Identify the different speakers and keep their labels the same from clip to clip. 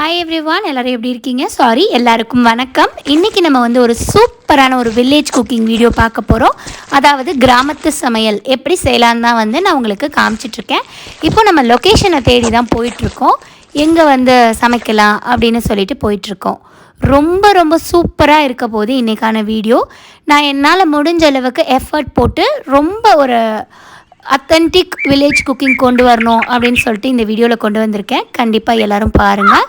Speaker 1: Hi everyone, எல்லோரும் எப்படி இருக்கீங்க? எல்லாருக்கும் வணக்கம். இன்றைக்கி நம்ம வந்து ஒரு சூப்பரான ஒரு வில்லேஜ் குக்கிங் வீடியோ பார்க்க போகிறோம். அதாவது கிராமத்து சமையல் எப்படி செய்யலான்னு தான் வந்து நான் உங்களுக்கு காமிச்சிட்ருக்கேன். இப்போ நம்ம லொக்கேஷனை தேடி தான் போயிட்டுருக்கோம். எங்கே வந்து சமைக்கலாம் அப்படின்னு சொல்லிட்டு போயிட்டுருக்கோம். ரொம்ப ரொம்ப சூப்பராக இருக்க போது இன்றைக்கான வீடியோ. நான் என்னால் முடிஞ்ச அளவுக்கு எஃபர்ட் போட்டு ரொம்ப ஒரு அத்தன்டிக் வில்லேஜ் குக்கிங் கொண்டு வரணும் அப்படின்னு சொல்லிட்டு இந்த வீடியோவில் கொண்டு வந்திருக்கேன். கண்டிப்பாக எல்லோரும் பாருங்கள்.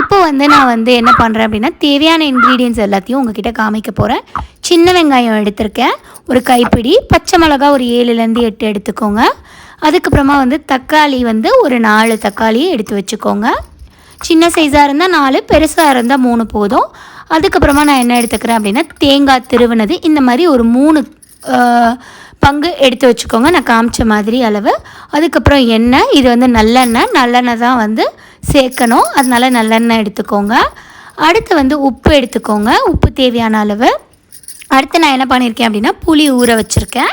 Speaker 1: இப்போ வந்து நான் வந்து என்ன பண்ணுறேன் அப்படின்னா, தேவையான இன்க்ரீடியன்ஸ் எல்லாத்தையும் உங்ககிட்ட காமிக்க போகிறேன். சின்ன வெங்காயம் எடுத்திருக்கேன், ஒரு கைப்பிடி. பச்சை மிளகா ஒரு 7லேருந்து 8 எடுத்துக்கோங்க. அதுக்கப்புறமா வந்து தக்காளி வந்து ஒரு 4 தக்காளியை எடுத்து வச்சுக்கோங்க. சின்ன சைஸாக இருந்தால் 4, பெருசாக இருந்தால் 3 போதும். அதுக்கப்புறமா நான் என்ன எடுத்துக்கிறேன் அப்படின்னா, தேங்காய் திருவினது இந்த மாதிரி ஒரு 3 பங்கு எடுத்து வச்சுக்கோங்க, நான் காமிச்ச மாதிரி அளவு. அதுக்கப்புறம் எண்ணெய், இது வந்து நல்லெண்ணெய் தான் வந்து சேர்க்கணும், அதனால் நல்லெண்ணெய் எடுத்துக்கோங்க. அடுத்து வந்து உப்பு எடுத்துக்கோங்க, உப்பு தேவையான அளவு. அடுத்து நான் என்ன பண்ணியிருக்கேன் அப்படின்னா, புளி ஊற வச்சுருக்கேன்.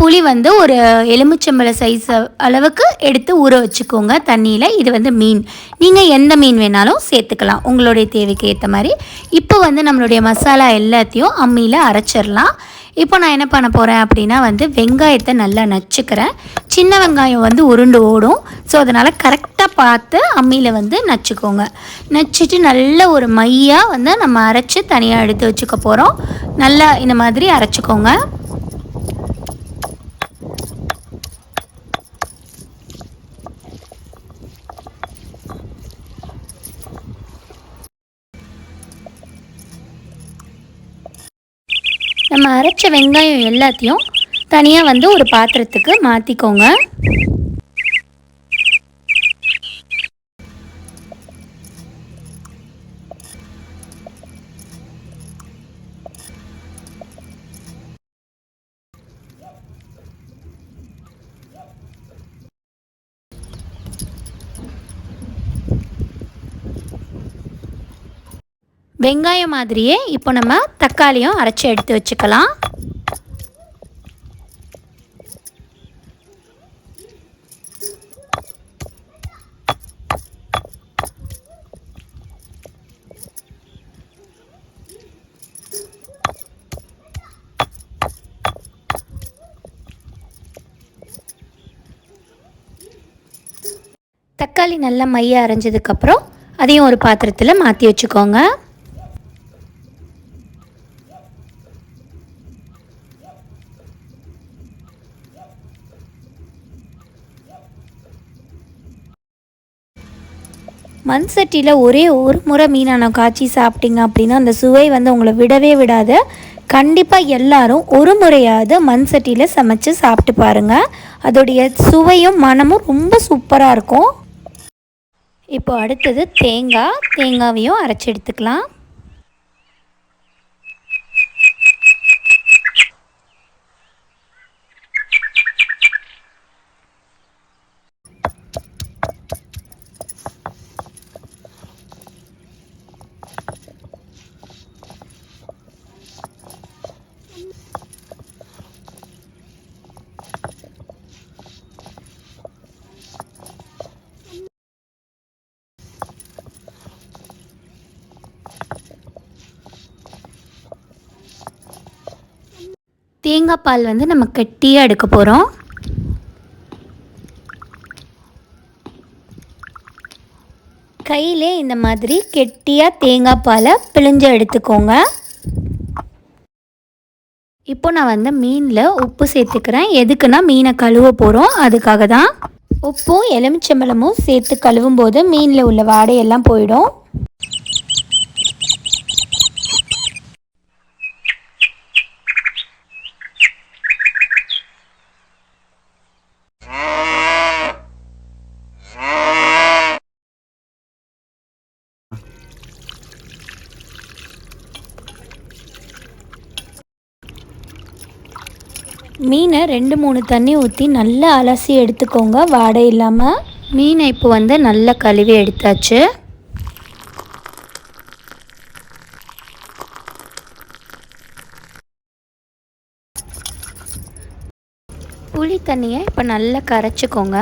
Speaker 1: புளி வந்து ஒரு எலுமிச்சம்பழ சைஸ் அளவுக்கு எடுத்து ஊற வச்சுக்கோங்க தண்ணியில். இது வந்து மீன், நீங்கள் எந்த மீன் வேணாலும் சேர்த்துக்கலாம் உங்களுடைய தேவைக்கு ஏற்ற மாதிரி. இப்போ வந்து நம்மளுடைய மசாலா எல்லாத்தையும் அம்மியில் அரைச்சிடலாம். இப்போ நான் என்ன பண்ண போகிறேன் அப்படின்னா வந்து வெங்காயத்தை நல்லா நச்சுக்கிறேன். சின்ன வெங்காயம் வந்து உருண்டு ஓடும், ஸோ அதனால் கரெக்டாக பார்த்து அம்மியில் வந்து நச்சுக்கோங்க. நச்சுட்டு நல்ல ஒரு மையாக வந்து நம்ம அரைச்சி தனியாக எடுத்து வச்சுக்க போகிறோம். நல்லா இந்த மாதிரி அரைச்சிக்கோங்க. நம்ம அரைச்ச வெங்காயம் எல்லாத்தையும் தனியாக வந்து ஒரு பாத்திரத்துக்கு மாற்றிக்கோங்க. வெங்காயம் மாதிரியே இப்போ நம்ம தக்காளியும் அரைச்சி எடுத்து வச்சுக்கலாம். தக்காளி நல்லா மைய அரைஞ்சதுக்கப்புறம் அதையும் ஒரு பாத்திரத்தில் மாற்றி வச்சுக்கோங்க. மண் சட்டியில் ஒரே ஒரு முறை மீனான காய்ச்சி சாப்பிட்டீங்க அப்படின்னா அந்த சுவை வந்து உங்களை விடவே விடாது. கண்டிப்பாக எல்லாரும் ஒரு முறையாவது மண் சட்டியில் சமைச்சு சாப்பிட்டு பாருங்கள். அதோடைய சுவையும் மனமும் ரொம்ப சூப்பராக இருக்கும். இப்போ அடுத்தது தேங்காவையும் அரைச்சி எடுத்துக்கலாம். தேங்காய் பால் வந்து நம்ம கெட்டியாக எடுக்க போகிறோம். கையிலே இந்த மாதிரி கெட்டியாக தேங்காய் பாலை பிழிஞ்சு எடுத்துக்கோங்க. இப்போ நான் வந்து மீனில் உப்பு சேர்த்துக்கிறேன். எதுக்குன்னா மீனை கழுவ போகிறோம், அதுக்காக தான். உப்பும் எலுமிச்சம்பழமும் சேர்த்து கழுவும் போது மீனில் உள்ள வாடையெல்லாம் போயிடும். மீனை 2-3 தண்ணி ஊற்றி நல்லா அலசி எடுத்துக்கோங்க, வாடை இல்லாமல். மீனை இப்போ வந்து நல்லா கழுவி எடுத்தாச்சு. புளி தண்ணியை இப்போ நல்லா கரைச்சிக்கோங்க.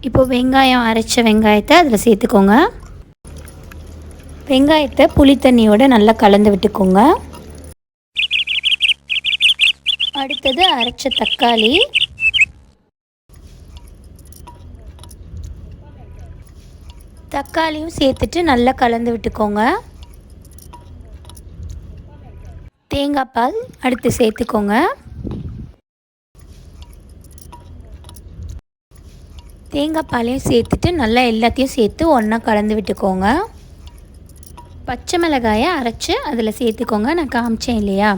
Speaker 1: இப்போ வெங்காயம், அரைச்ச வெங்காயத்தை அதில் சேர்த்துக்கோங்க. வெங்காயத்தை புளி தண்ணியோடு நல்லா கலந்து விட்டுக்கோங்க. அடுத்தது அரைச்ச தக்காளி, தக்காளியும் சேர்த்துட்டு நல்லா கலந்து விட்டுக்கோங்க. தேங்காய் பால் அடுத்து சேர்த்துக்கோங்க. தேங்காய் பாலையும் சேர்த்துட்டு நல்லா எல்லாத்தையும் சேர்த்து ஒன்றா கலந்து விட்டுக்கோங்க. பச்சை மிளகாயை அரைச்சி அதில் சேர்த்துக்கோங்க. நான் காமிச்சேன் இல்லையா?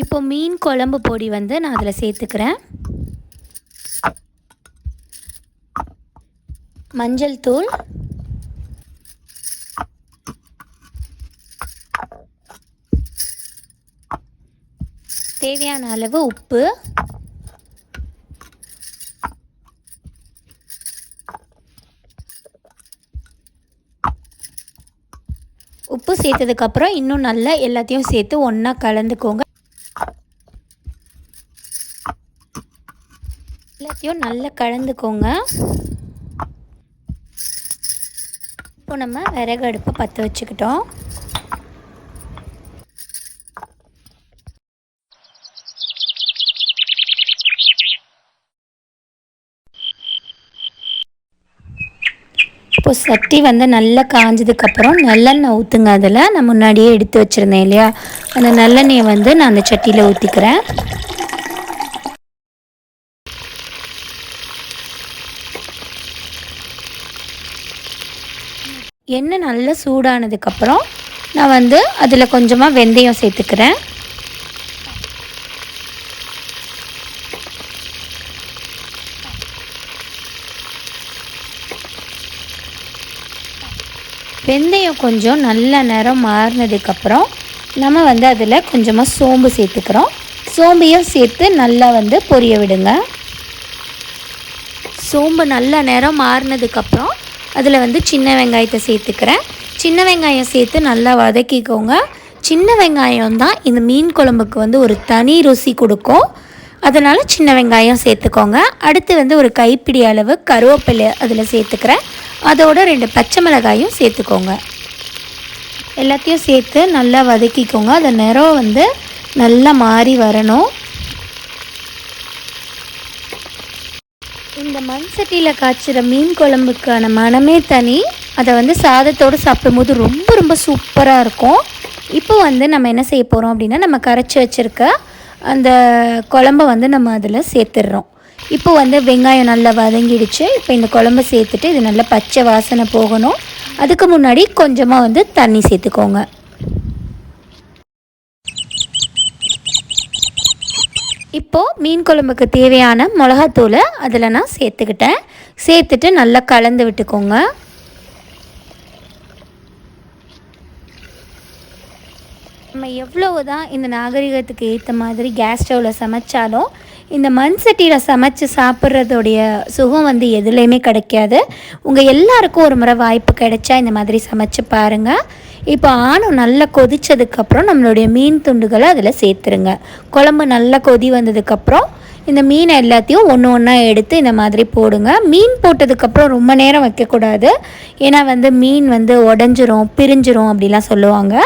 Speaker 1: இப்போ மீன் குழம்பு பொடி வந்து நான் அதில் சேர்த்துக்கிறேன். மஞ்சள் தூள், தேவையான அளவு உப்பு, உப்பு சேர்த்ததுக்கப்புறம் இன்னும் நல்லா எல்லாத்தையும் சேர்த்து ஒன்றா கலந்துக்கோங்க. எல்லாத்தையும் நல்லா கலந்துக்கோங்க. இப்போ நம்ம விறகு அடுப்பை பற்ற வச்சுக்கிட்டோம். இப்போ சட்டி வந்து நல்லா காஞ்சதுக்கப்புறம் நல்லெண்ணெய் ஊற்றுங்க. அதில் நான் முன்னாடியே எடுத்து வச்சுருந்தேன் இல்லையா, அந்த நல்லெண்ணெயை வந்து நான் அந்த சட்டியில் ஊற்றிக்கிறேன். எண்ணெய் நல்லா சூடானதுக்கப்புறம் நான் வந்து அதில் கொஞ்சமாக வெந்தயம் சேர்த்துக்கிறேன். வெந்தயம் கொஞ்சம் நல்ல நிறம் மாறினதுக்கப்புறம் நம்ம வந்து அதில் கொஞ்சமாக சோம்பு சேர்த்துக்கிறோம். சோம்பையும் சேர்த்து நல்லா வந்து பொரிய விடுங்க. சோம்பு நல்ல நிறம் மாறினதுக்கப்புறம் அதில் வந்து சின்ன வெங்காயத்தை சேர்த்துக்கிறேன். சின்ன வெங்காயம் சேர்த்து நல்லா வதக்கிக்கோங்க. சின்ன வெங்காயம் தான் இந்த மீன் குழம்புக்கு வந்து ஒரு தனி ருசி கொடுக்கும். அதனால் சின்ன வெங்காயம் சேர்த்துக்கோங்க. அடுத்து வந்து ஒரு கைப்பிடி அளவு கருவேப்பிலை அதில் சேர்த்துக்கிறேன். அதோட 2 பச்சை மிளகாயும் சேர்த்துக்கோங்க. எல்லாத்தையும் சேர்த்து நல்லா வதக்கிக்கோங்க. அந்த நிறம் வந்து நல்லா மாறி வரணும். இந்த மண் சட்டியில் காய்ச்சிற மீன் குழம்புக்கான மனமே தனி. அதை வந்து சாதத்தோடு சாப்பிடும்போது ரொம்ப ரொம்ப சூப்பராக இருக்கும். இப்போ வந்து நம்ம என்ன செய்ய போகிறோம் அப்படின்னா, நம்ம கரைச்சி வச்சுருக்க அந்த குழம்பை வந்து நம்ம அதில் சேர்த்துடுறோம். இப்போ வந்து வெங்காயம் நல்லா வதங்கிடுச்சு. இப்போ இந்த குழம்பை சேர்த்துட்டு இது நல்லா பச்சை வாசனை போகணும். அதுக்கு முன்னாடி கொஞ்சமாக வந்து தண்ணி சேர்த்துக்கோங்க. இப்போது மீன் குழம்புக்கு தேவையான மிளகாத்தூளை அதில் நான் சேர்த்துக்கிட்டேன். சேர்த்துட்டு நல்லா கலந்து விட்டுக்கோங்க. நம்ம எவ்வளவு தான் இந்த நாகரிகத்துக்கு ஏற்ற மாதிரி கேஸ் ஸ்டவ்வில் சமைச்சாலும் இந்த மண் சட்டியில் சமைச்சு சாப்பிட்றதுடைய சுகம் வந்து எதுலேயுமே கிடைக்காது. உங்கள் எல்லாருக்கும் ஒரு முறை வாய்ப்பு கிடைச்சா இந்த மாதிரி சமைச்சு பாருங்கள். இப்போ ஆணம் நல்லா கொதித்ததுக்கப்புறம் நம்மளுடைய மீன் துண்டுகளை அதில் சேர்த்துருங்க. குழம்பு நல்லா கொதி வந்ததுக்கப்புறம் இந்த மீனை எல்லாத்தையும் ஒன்று ஒன்றா எடுத்து இந்த மாதிரி போடுங்க. மீன் போட்டதுக்கப்புறம் ரொம்ப நேரம் வைக்கக்கூடாது. ஏன்னா வந்து மீன் வந்து உடஞ்சிரும், பிரிஞ்சிரும் அப்படிலாம் சொல்லுவாங்க.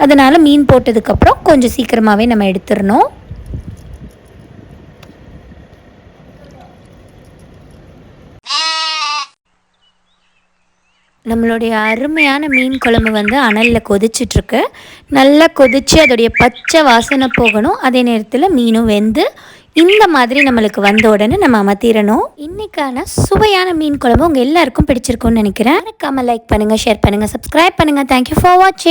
Speaker 1: அதனால் மீன் போட்டதுக்கப்புறம் கொஞ்சம் சீக்கிரமாகவே நம்ம எடுத்துடணும். நம்மளுடைய அருமையான மீன் குழம்பு வந்து அனலில் கொதிச்சிட்ருக்கு. நல்லா கொதித்து அதோடைய பச்சை வாசனை போகணும். அதே நேரத்தில் மீனும் வெந்து இந்த மாதிரி நம்மளுக்கு வந்த உடனே நம்ம அமர்த்திடணும். இன்றைக்கான சுவையான மீன் குழம்பு உங்கள் எல்லாருக்கும் பிடிச்சிருக்கும்னு நினைக்கிறேன். மறக்காம லைக் பண்ணுங்கள், ஷேர் பண்ணுங்கள், சப்ஸ்கிரைப் பண்ணுங்கள். தேங்க்யூ ஃபார் வாட்சிங்.